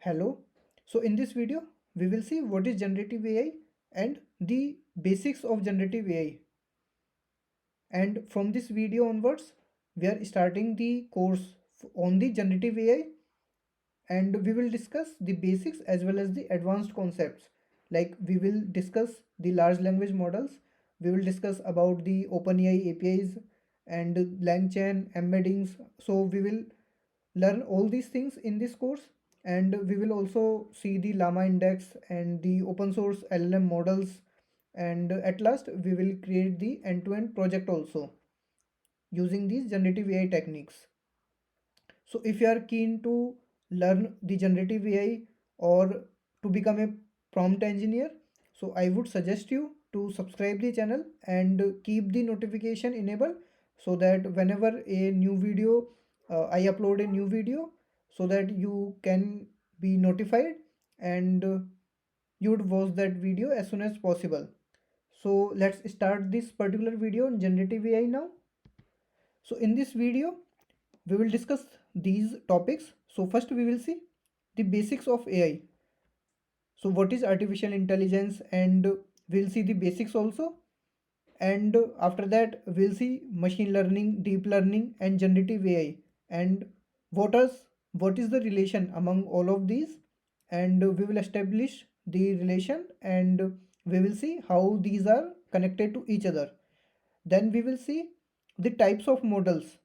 Hello. So in this video, we will see what is generative AI and the basics of generative AI. And from this video onwards, we are starting the course on the generative AI, and we will discuss the basics as well as the advanced concepts. Like we will discuss the large language models, we will discuss about the OpenAI APIs and LangChain embeddings. So we will learn all these things in this course, and we will also see the Llama index and the open source LLM models, and at last we will create the end-to-end project also using these generative AI techniques. So if you are keen to learn the generative AI or to become a prompt engineer, so I would suggest you to subscribe the channel and keep the notification enabled, so that whenever a new video I upload a new video, so that you can be notified and you would watch that video as soon as possible. So let's start this particular video on generative AI now. So in this video we will discuss these topics. So first we will see the basics of AI. So what is artificial intelligence, and we'll see the basics also. And after that we'll see machine learning, deep learning and generative AI, and what is what is the relation among all of these, and we will establish the relation, and we will see how these are connected to each other. Then we will see the types of models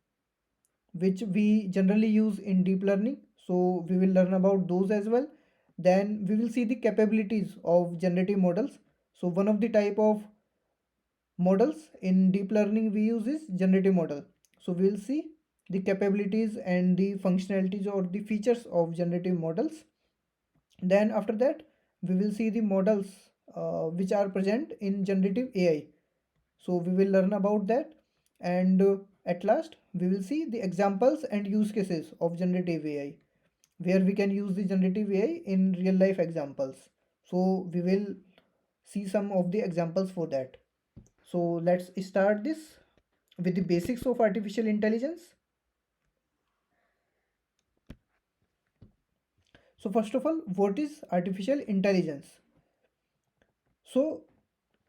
which we generally use in deep learning. So we will learn about those as well. Then we will see the capabilities of generative models. So one of the type of models in deep learning we use is generative model. So we will see the capabilities and the functionalities or the features of generative models. Then after that we will see the models which are present in generative AI. So we will learn about that, and at last we will see the examples and use cases of generative AI, where we can use the generative AI in real life examples. So we will see some of the examples for that. So let's start this with the basics of artificial intelligence. So first of all, what is artificial intelligence? So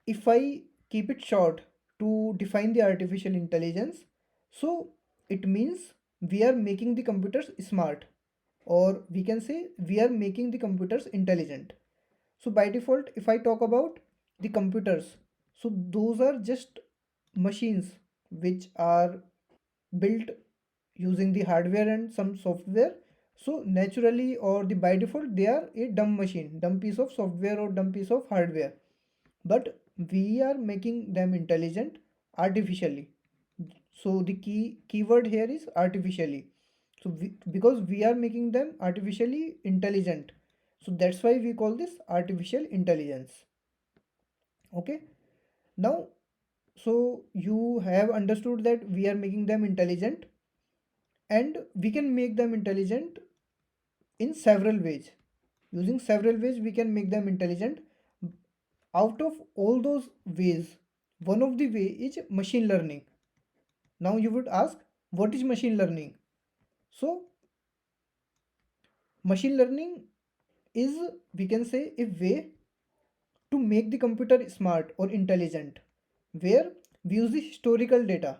if I keep it short to define the artificial intelligence, so it means we are making the computers smart, or we can say we are making the computers intelligent. So by default, if I talk about the computers, so those are just machines which are built using the hardware and some software. So naturally, or the by default, they are a dumb machine, dumb piece of software or dumb piece of hardware, but we are making them intelligent artificially. So the keyword here is artificially. So because we are making them artificially intelligent, so that's why we call this artificial intelligence. Okay, now, so you have understood that we are making them intelligent, and we can make them intelligent in several ways. Using several ways we can make them intelligent. Out of all those ways, one of the way is machine learning. Now you would ask, what is machine learning? So machine learning is, we can say, a way to make the computer smart or intelligent, where we use the historical data.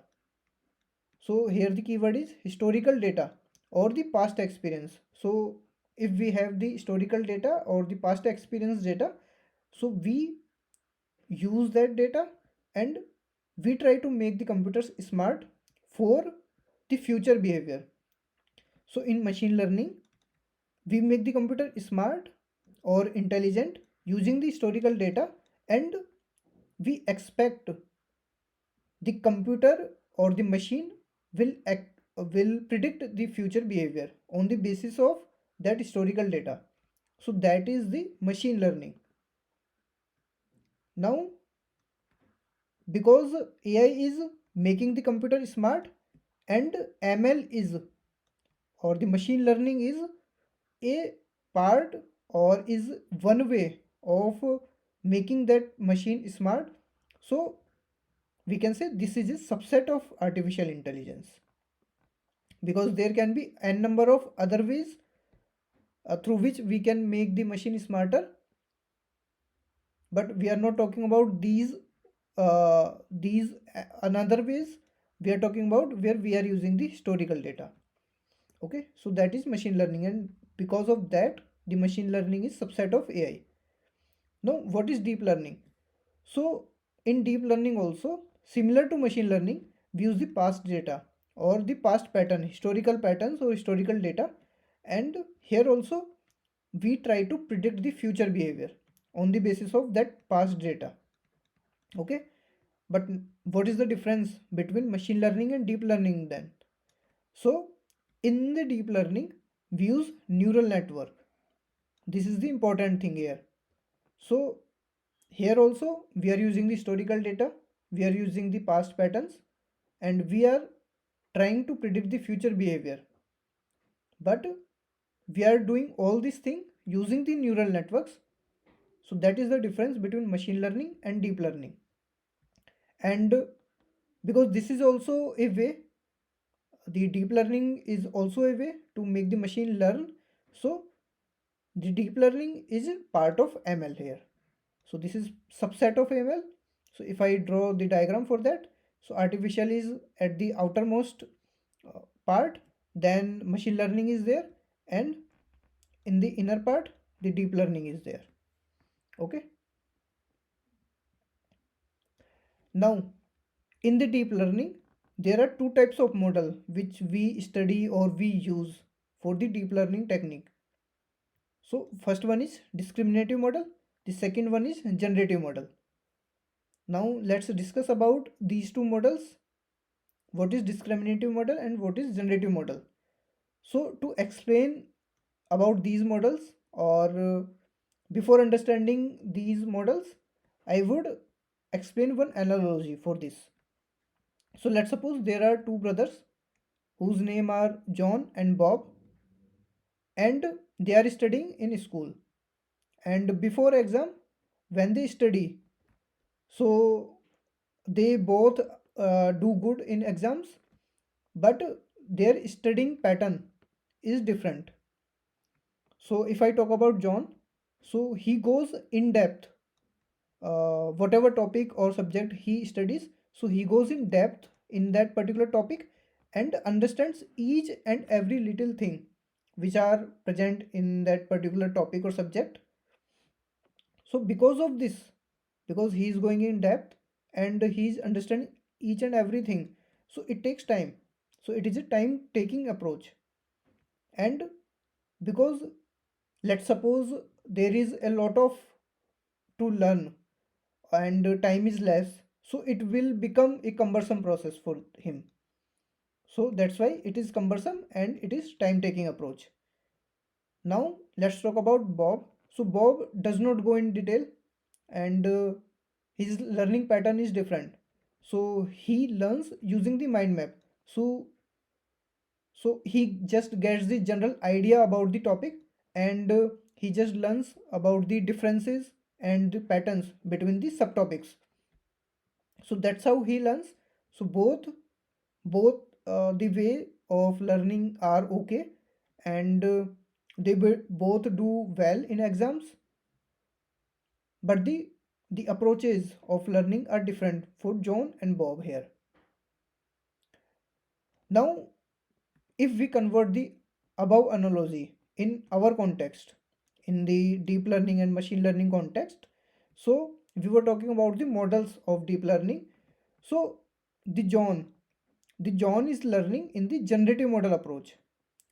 So here the keyword is historical data or the past experience. So if we have the historical data or the past experience data, so we use that data, and we try to make the computers smart for the future behavior. So in machine learning, we make the computer smart or intelligent using the historical data, and we expect the computer or the machine will predict the future behavior on the basis of that historical data. So that is the machine learning. Now, because AI is making the computer smart, and ML is, or the machine learning is, a part or is one way of making that machine smart. So we can say this is a subset of artificial intelligence, because there can be n number of other ways through which we can make the machine smarter. But we are not talking about these another ways. We are talking about where we are using the historical data. Okay, so that is machine learning, and because of that the machine learning is subset of AI. Now what is deep learning? So in deep learning also, similar to machine learning, we use the past data or the past pattern, historical patterns or historical data, and here also we try to predict the future behavior on the basis of that past data. Okay, but what is the difference between machine learning and deep learning then? So in the deep learning we use neural network. This is the important thing here. So here also we are using the historical data, we are using the past patterns, and we are trying to predict the future behavior. But we are doing all this thing using the neural networks. So that is the difference between machine learning and deep learning. And because this is also a way, the deep learning is also a way to make the machine learn. So the deep learning is a part of ML here. So this is subset of ML. So if I draw the diagram for that, so artificial is at the outermost part, then machine learning is there, and in the inner part the deep learning is there. Okay, now in the deep learning there are two types of model which we study or we use for the deep learning technique. So first one is discriminative model, the second one is generative model. Now let's discuss about these two models, what is discriminative model and what is generative model. So to explain about these models, or before understanding these models, I would explain one analogy for this. So let's suppose there are two brothers whose name are John and Bob, and they are studying in school, and before exam when they study, so they both do good in exams, but their studying pattern is different. So if I talk about John, so he goes in depth, whatever topic or subject he studies, so he goes in depth in that particular topic and understands each and every little thing which are present in that particular topic or subject. So because of this, because he is going in depth and he is understanding each and everything, so it takes time. So it is a time taking approach. And because let's suppose there is a lot of to learn and time is less, so it will become a cumbersome process for him. So that's why it is cumbersome and it is time taking approach. Now let's talk about Bob. So Bob does not go in detail, and his learning pattern is different. So he learns using the mind map. So he just gets the general idea about the topic, and he just learns about the differences and the patterns between the subtopics. So that's how he learns. So both the way of learning are okay, and both do well in exams, but the approaches of learning are different for John and Bob here. Now if we convert the above analogy in our context, in the deep learning and machine learning context, so we were talking about the models of deep learning. So the john the John is learning in the generative model approach,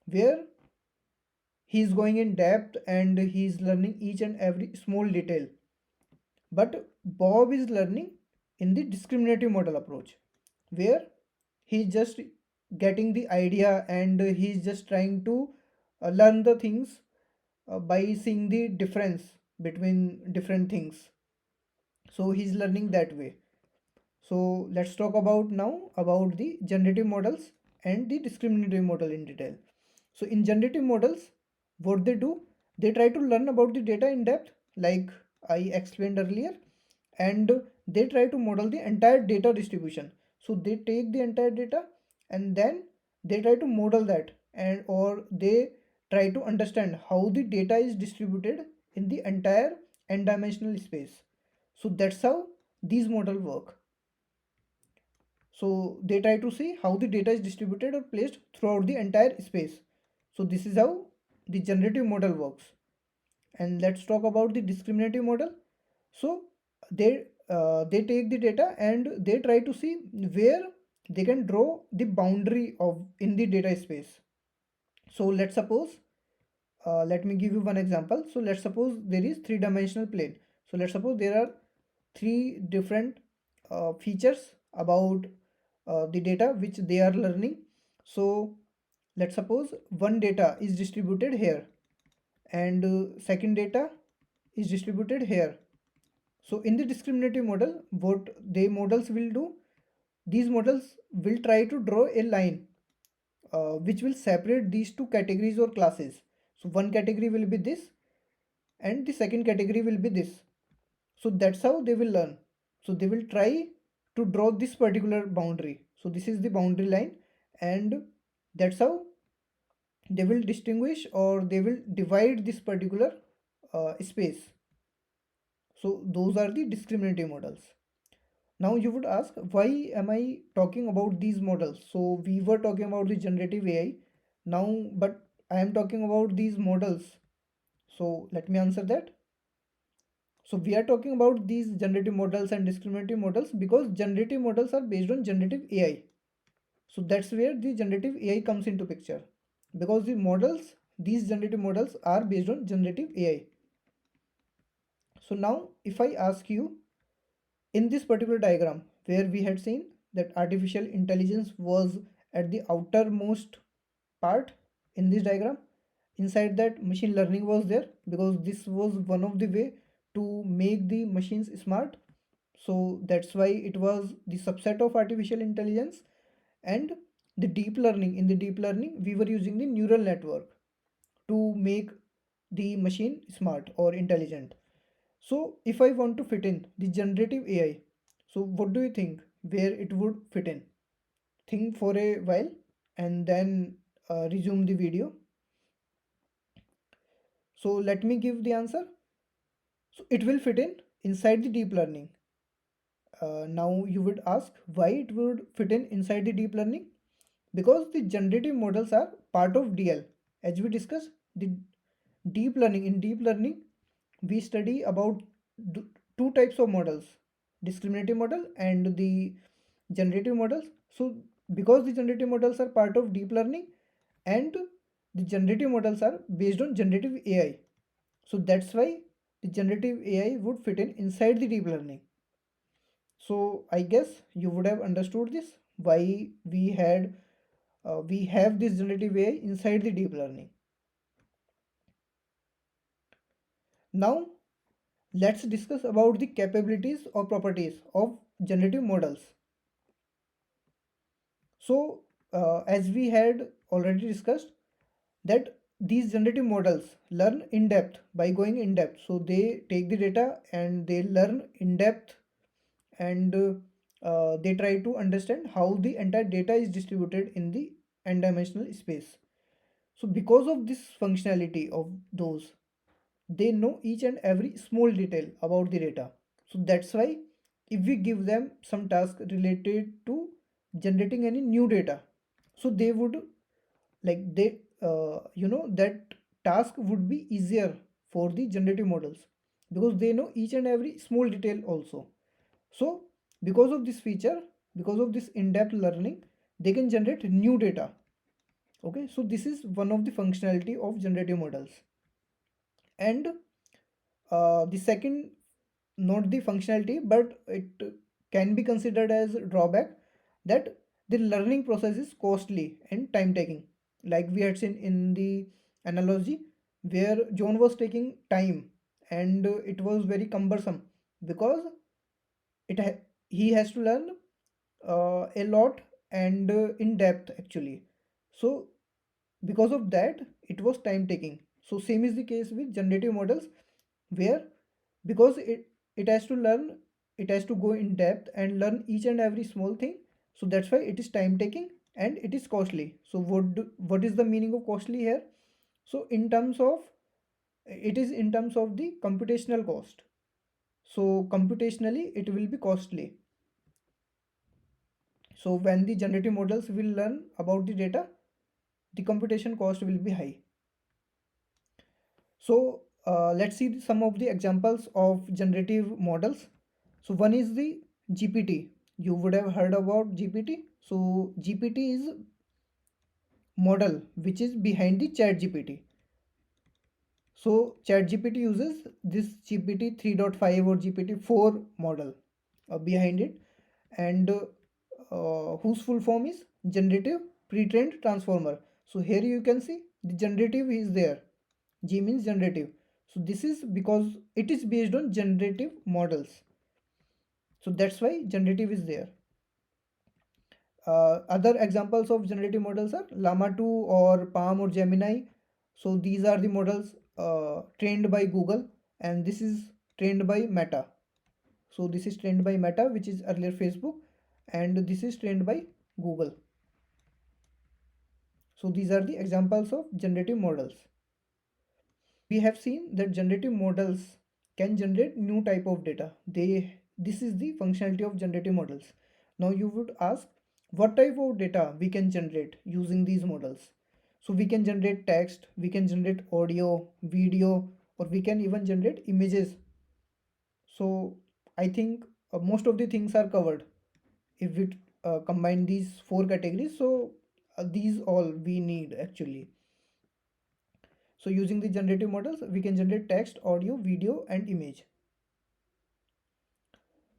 where he is going in depth and he is learning each and every small detail. But Bob is learning in the discriminative model approach, where he's just getting the idea and he's just trying to learn the things by seeing the difference between different things. So he's learning that way. So let's talk about now about the generative models and the discriminative model in detail. So in generative models, what they do, they try to learn about the data in depth, like I explained earlier, and they try to model the entire data distribution. So they take the entire data and then they try to model that, and or they try to understand how the data is distributed in the entire n-dimensional space. So that's how these models work. So they try to see how the data is distributed or placed throughout the entire space. So this is how the generative model works. And let's talk about the discriminative model. So they take the data and they try to see where they can draw the boundary of in the data space. So let's suppose let me give you one example. So let's suppose there is three-dimensional plane. So let's suppose there are three different features about the data which they are learning. So let's suppose one data is distributed here and second data is distributed here. So in the discriminative model, what they models will do, these models will try to draw a line which will separate these two categories or classes. So one category will be this and the second category will be this. So that's how they will learn. So they will try to draw this particular boundary. So this is the boundary line and that's how they will distinguish or they will divide this particular space. So those are the discriminative models. Now you would ask, why am I talking about these models? So we were talking about the generative AI now, but I am talking about these models. So let me answer that. So we are talking about these generative models and discriminative models because generative models are based on generative AI. So that's where the generative AI comes into picture because the models, these generative models are based on generative AI. So now if I ask you, in this particular diagram where we had seen that artificial intelligence was at the outermost part in this diagram, inside that machine learning was there because this was one of the way to make the machines smart. So that's why it was the subset of artificial intelligence. And the deep learning, in the deep learning we were using the neural network to make the machine smart or intelligent. So if I want to fit in the generative AI, so what do you think where it would fit in? Think for a while and then resume the video. So let me give the answer. So it will fit in inside the deep learning. Now you would ask why it would fit in inside the deep learning, because the generative models are part of DL. As we discussed, the deep learning, in deep learning we study about two types of models, discriminative model and the generative models. So because the generative models are part of deep learning and the generative models are based on generative AI, so that's why the generative AI would fit in inside the deep learning. So I guess you would have understood this, why we have this generative AI inside the deep learning. Now let's discuss about the capabilities or properties of generative models. So as we had already discussed that these generative models learn in depth by going in depth. So they take the data and they learn in depth and they try to understand how the entire data is distributed in the n-dimensional space. So because of this functionality of those, they know each and every small detail about the data. So that's why if we give them some task related to generating any new data, so they would like they that task would be easier for the generative models because they know each and every small detail also. So because of this feature, because of this in-depth learning, they can generate new data. Okay, so this is one of the functionality of generative models. And the second, not the functionality but it can be considered as drawback, that the learning process is costly and time taking, like we had seen in the analogy where John was taking time and it was very cumbersome because he has to learn a lot and in depth actually. So because of that it was time taking. So same is the case with generative models, where because it has to learn, it has to go in depth and learn each and every small thing. So that's why it is time taking and it is costly. So what is the meaning of costly here? So in terms of, it is in terms of the computational cost. So computationally it will be costly. So when the generative models will learn about the data, the computation cost will be high. So let's see some of the examples of generative models. So one is the GPT. You would have heard about GPT. So GPT is model which is behind the chat GPT. So ChatGPT uses this GPT 3.5 or GPT 4 model behind it, and whose full form is generative pre-trained transformer. So here you can see the generative is there. G means generative. So this is because it is based on generative models. So that's why generative is there. Other examples of generative models are Llama 2 or Palm or Gemini. So these are the models trained by Google, and this is trained by Meta. So this is trained by Meta, which is earlier Facebook, and this is trained by Google. So these are the examples of generative models. We have seen that generative models can generate new type of data. This is the functionality of generative models. Now you would ask, what type of data we can generate using these models? So we can generate text, we can generate audio, video, or we can even generate images. So I think most of the things are covered if we combine these four categories. So these all we need actually. So using the generative models, we can generate text, audio, video, and image.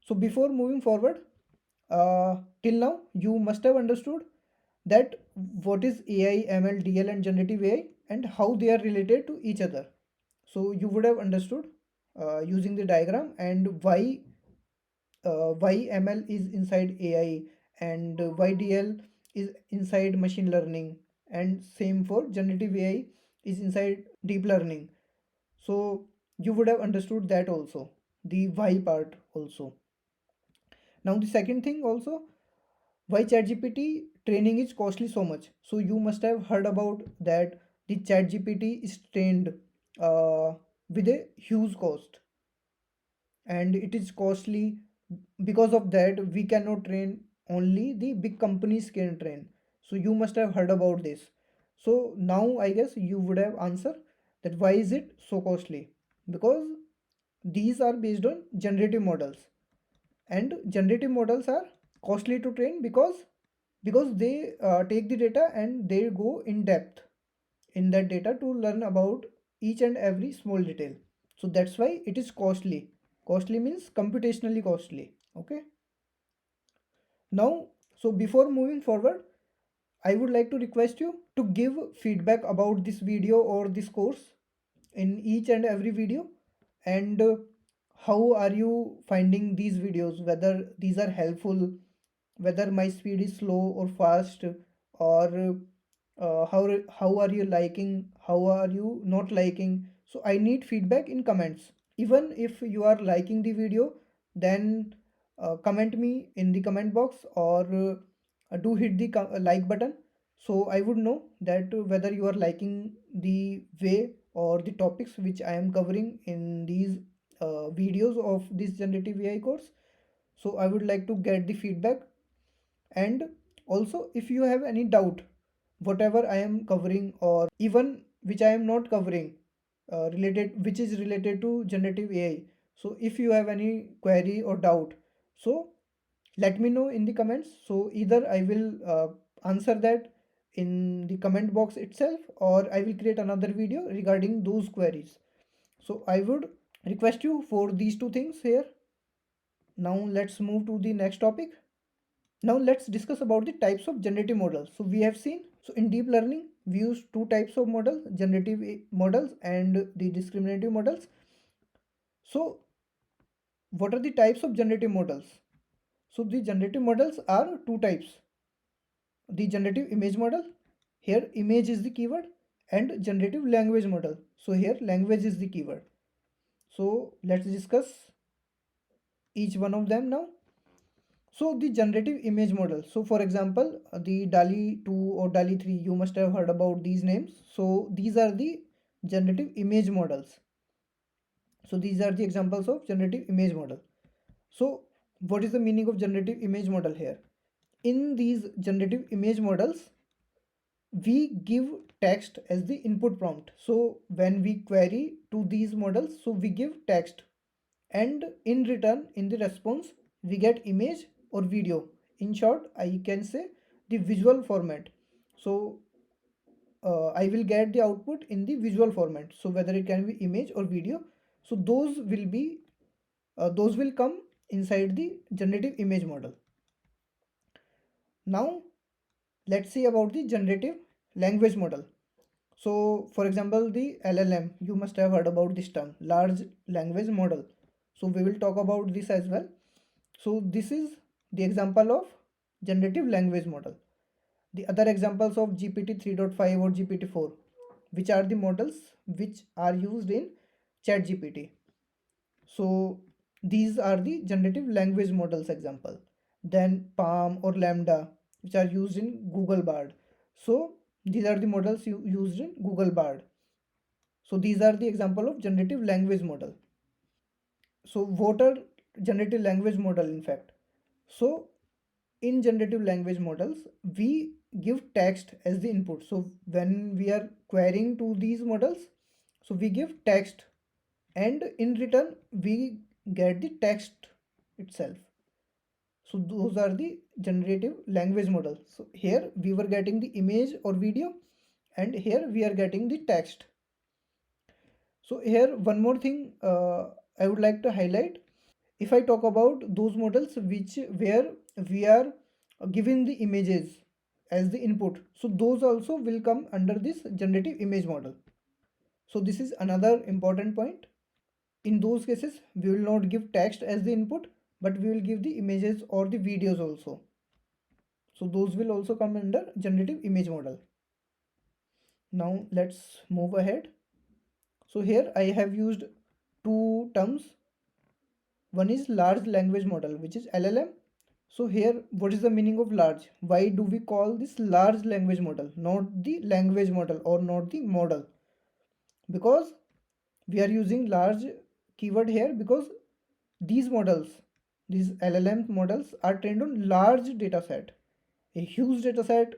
So before moving forward, till now, you must have understood that what is AI, ML, DL, and generative AI and how they are related to each other. So you would have understood using the diagram and why ML is inside AI and why DL is inside machine learning, and same for generative AI is inside deep learning. So you would have understood that also, the why part also. Now the second thing also, why ChatGPT training is costly so much. So you must have heard about that the ChatGPT is trained uh, with a huge cost, and it is costly. Because of that we cannot train, only the big companies can train. So you must have heard about this. So now I guess you would have answered that why is it so costly. Because these are based on generative models, and generative models are costly to train because they take the data and they go in depth in that data to learn about each and every small detail. So that's why it is costly. Costly means computationally costly. Okay. Now, so before moving forward, I would like to request you to give feedback about this video or this course in each and every video, and how are you finding these videos, whether these are helpful, whether my speed is slow or fast, or how are you liking, how are you not liking. So I need feedback in comments. Even if you are liking the video, then comment me in the comment box, or do hit the like button, so I would know that whether you are liking the way or the topics which I am covering in these videos of this generative AI course. So I would like to get the feedback. And also, if you have any doubt, whatever I am covering, or even which I am not covering, related which is related to generative AI, so if you have any query or doubt, so let me know in the comments. So either I will answer that in the comment box itself, or I will create another video regarding those queries. So I would request you for these two things here. Now let's move to the next topic. Now let's discuss about the types of generative models. So we have seen, so in deep learning, we use two types of models, generative models and the discriminative models. So what are the types of generative models? So the generative models are two types. The generative image model, here image is the keyword, and generative language model. So here language is the keyword. So let's discuss each one of them now. So the generative image model. So for example, the DALL-E 2 or DALL-E 3, you must have heard about these names. So these are the generative image models. So these are the examples of generative image model. So what is the meaning of generative image model here? In these generative image models, we give text as the input prompt. So when we query to these models, so we give text, and in return, in the response, we get image or video. In short, I can say the visual format. So I will get the output in the visual format. So whether it can be image or video, so those will come inside the generative image model. Now let's see about the generative language model. So for example, the LLM, you must have heard about this term, large language model. So we will talk about this as well. So this is the example of generative language model. The other examples of GPT 3.5 or GPT 4, which are the models which are used in ChatGPT. So these are the generative language models example. Then Palm or Lambda, which are used in Google Bard. So these are the models used in Google Bard. So these are the example of generative language model. So what are generative language model in fact? So in generative language models, we give text as the input. So when we are querying to these models, so we give text, and in return we get the text itself. So those are the generative language models. So here we were getting the image or video, and here we are getting the text. So here one more thing I would like to highlight. If I talk about those models which where we are giving the images as the input, so those also will come under this generative image model. So this is another important point. In those cases, we will not give text as the input, but we will give the images or the videos also. So those will also come under generative image model. Now let's move ahead. So here I have used two terms. One is large language model, which is LLM. So here, what is the meaning of large? Why do we call this large language model, not the language model or not the model? Because we are using large keyword here because these models, these LLM models are trained on large data set. A huge data set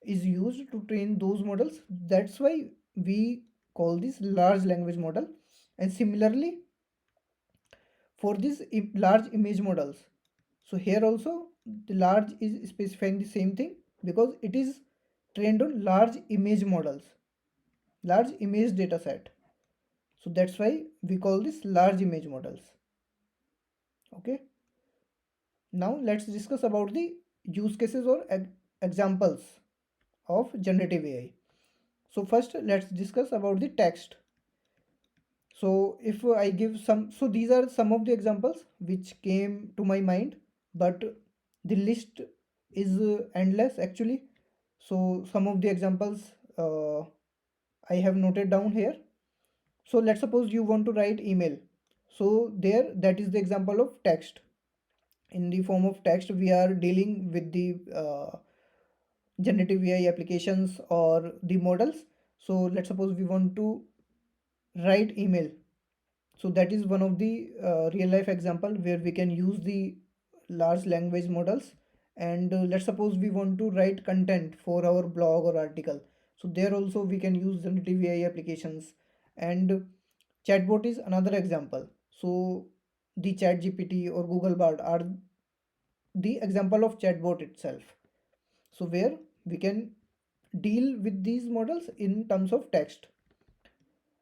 is used to train those models. That's why we call this large language model. And similarly, for these large image models, so here also the large is specifying the same thing because it is trained on large image models, large image data set. So that's why we call this large image models. Okay, now let's discuss about the use cases or examples of generative AI. So first let's discuss about the text. So if I give some, so these are some of the examples which came to my mind, but the list is endless actually. So some of the examples I have noted down here. So let's suppose you want to write email. So there, that is the example of text. In the form of text, we are dealing with the generative AI applications or the models. So let's suppose we want to write email. So that is one of the real life example where we can use the large language models. And let's suppose we want to write content for our blog or article. So there also we can use generative AI applications. And chatbot is another example. So the chat GPT or Google Bard are the example of chatbot itself. So where we can deal with these models in terms of text.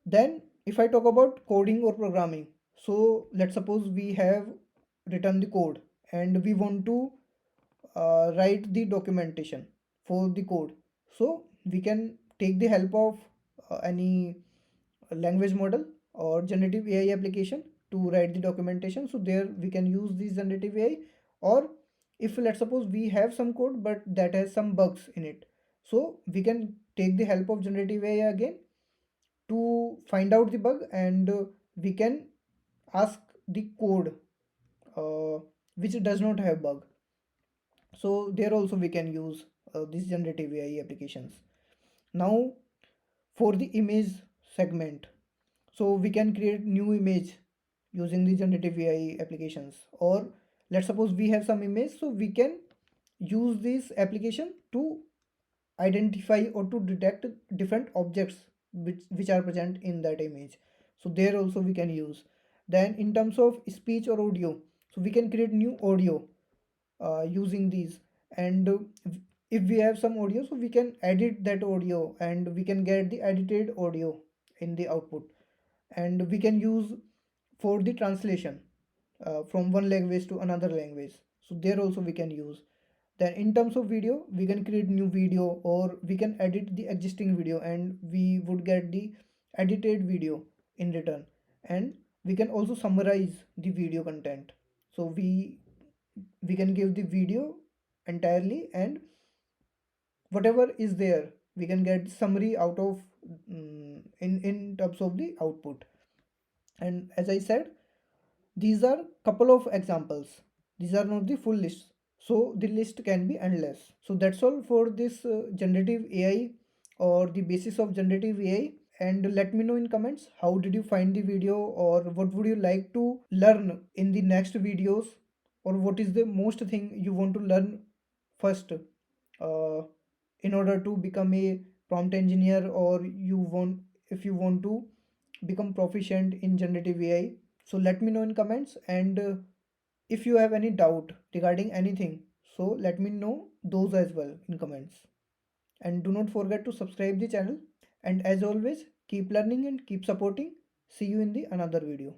Then if I talk about coding or programming, so let's suppose we have written the code and we want to write the documentation for the code. So we can take the help of any language model or generative AI application to write the documentation. So there we can use this generative AI. Or if let's suppose we have some code but that has some bugs in it, so we can take the help of generative AI again to find out the bug, and we can ask the code uh, which does not have bug. So there also we can use these generative AI applications. Now for the image, segment. So we can create new image using the generative AI applications. Or let's suppose we have some image, so we can use this application to identify or to detect different objects which are present in that image. So there also we can use. Then in terms of speech or audio, so we can create new audio using these. And if we have some audio, so we can edit that audio and we can get the edited audio in the output. And we can use for the translation from one language to another language, so there also we can use. Then in terms of video, we can create new video or we can edit the existing video and we would get the edited video in return. And we can also summarize the video content. So we can give the video entirely, and whatever is there we can get summary out of in terms of the output. And as I said, these are couple of examples, these are not the full list, so the list can be endless. So that's all for this generative AI or the basis of generative AI. And let me know in comments how did you find the video, or what would you like to learn in the next videos, or what is the most thing you want to learn first in order to become a prompt engineer, or you want, if you want to become proficient in generative AI. So let me know in comments. And if you have any doubt regarding anything, so let me know those as well in comments. And do not forget to subscribe the channel. And as always, keep learning and keep supporting. See you in the another video.